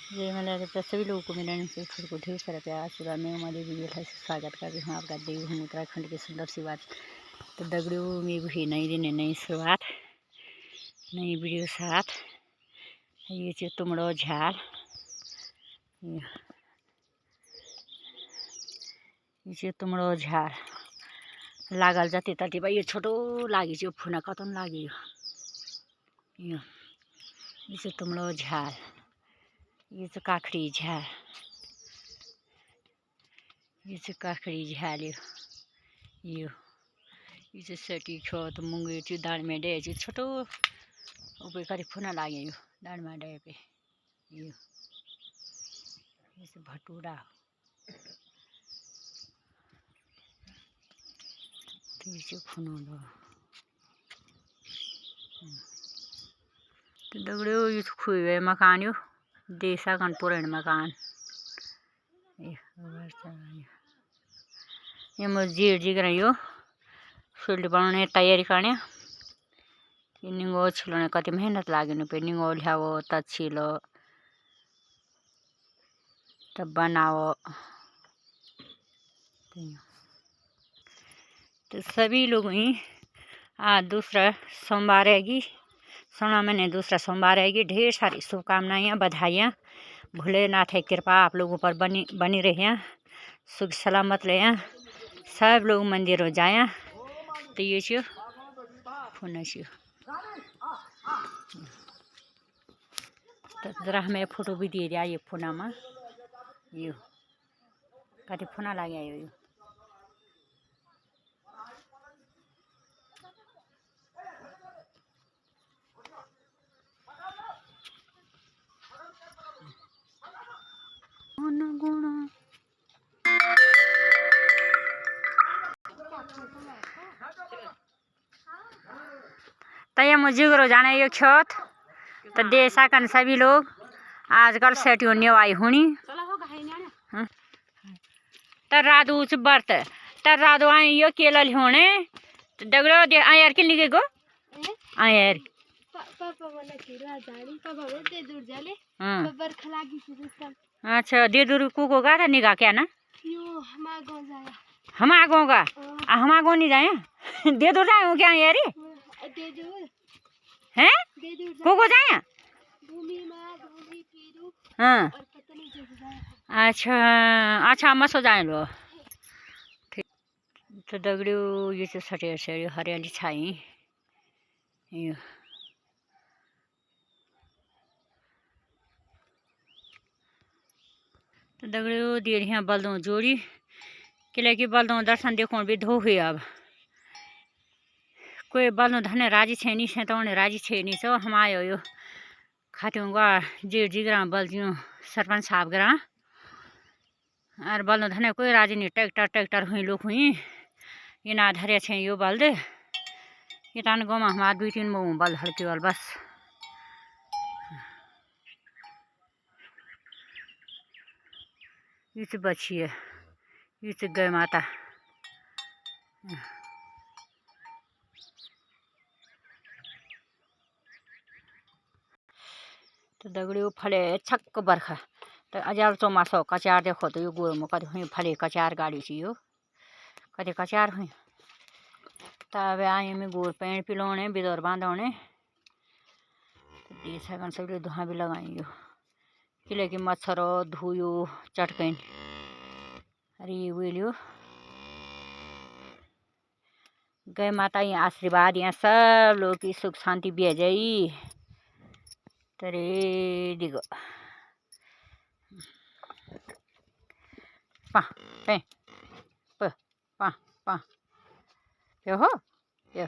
जय माला देवता सभी लोगों को मेरा छोटे को ढेर सारा प्यार आशीर्वाद में उमा देवी है स्वागत करती हूँ आपका देवभूमि उत्तराखंड की सुंदर सी बात। तो दगड़ियों में भी नई दिन नई शुरुआत नई वीडियो साथ ये चाहिँ तुमड़ो झार ये चाहिँ तुमड़ो झार लागल जति तति भयो। यो छोटो लागि चाहिँ फुना कतन लाग्यो यो चाहिँ तुमड़ो झार ये चाहिँ काखडी झार ये चाहिँ काखडी झार यो चाहिँ सेटी छ त मुंगे चाहिँ दाँडमा डे चाहिँ छोटो उप कति फुना लाग्यो यो दाँडमा डे पे यो चाहिँ भटुरा त्यो चाहिँ फुनो भयो। तो दगड़ियों ये खुई हुए मकान यो देसा कन पुराने मकान ये मस्जिद जी कर यो फील्ड बनाने तैयारी करने निंगो छिलोने कति मेहनत लाग्यो पे निंगो ल्याओ त छिलो तब बनाओ। तो सभी लोग ही आज दूसरा सोमवार आएगी सोना महीने दूसरा सोमवार आएगी। ढेर सारी शुभकामनाएं बधाइयाँ भोलेनाथ की कृपा आप लोगों पर बनी रहे सुख सलामत ले सब लोग मंदिर हो जाए। तो ये चो फुनस्यो तो जरा हमें फोटो भी दिए दिया ये फुना में यो कति फुना लाग्यो यो तया मुझे करो जाने यो खेत तो देसा कन सभी लोग आजकल सेट होने आई हुनी तरादू बर्त तरादू आए यो केलल होने तो दगड़ो दे आयर के लिखे गो आयर अच्छा दे दूर को गाड़ा निगा क्या ना हम आगो का हम आगो नहीं जाए दे दूर जाए क्या यार हैं को जाए हाँ अच्छा अच्छा मसो जाए लो ठीक। तो दगड़ियों ये तो सटे से हरियाली छाई यो तो दगड़ियों देर यहाँ बल्दों जोड़ी किले बल्दों दर्शन देखो भी धो हुई अब कोई बल्दों धने राजी छेनी से तो उन्हें राजी छेनी सो हम आयो यो खाटूंगा जेठ जिगरा बल्दियों सरपंच साहब गरा और बल्दों धने कोई राजी नहीं ट्रैक्टर हुई लोग हुई ये ना धरे छे यो बल्द ये तान गाँव में हमारा 2-3 में बल्द हल्के वाल बस ये तो बची है ये तो गए माता तो दगड़ियों फले छक्क बरखा तो अजार चौमासो कचार देखो तो यो गोर में कद हुई फले कचार गाड़ी ची यो कदे कचार हुई तब आए में गोर पेड़ पिलोने बिदौर बांधोने तो देसा कन सब धुआं भी लगाई यो किले की मच्छरो धुयो चटकन अरे वेलियो गए माता यहाँ आशीर्वाद यहाँ सब लोग की सुख शांति भी जाई तरे दिगो पा पे प पा पा यो हो यो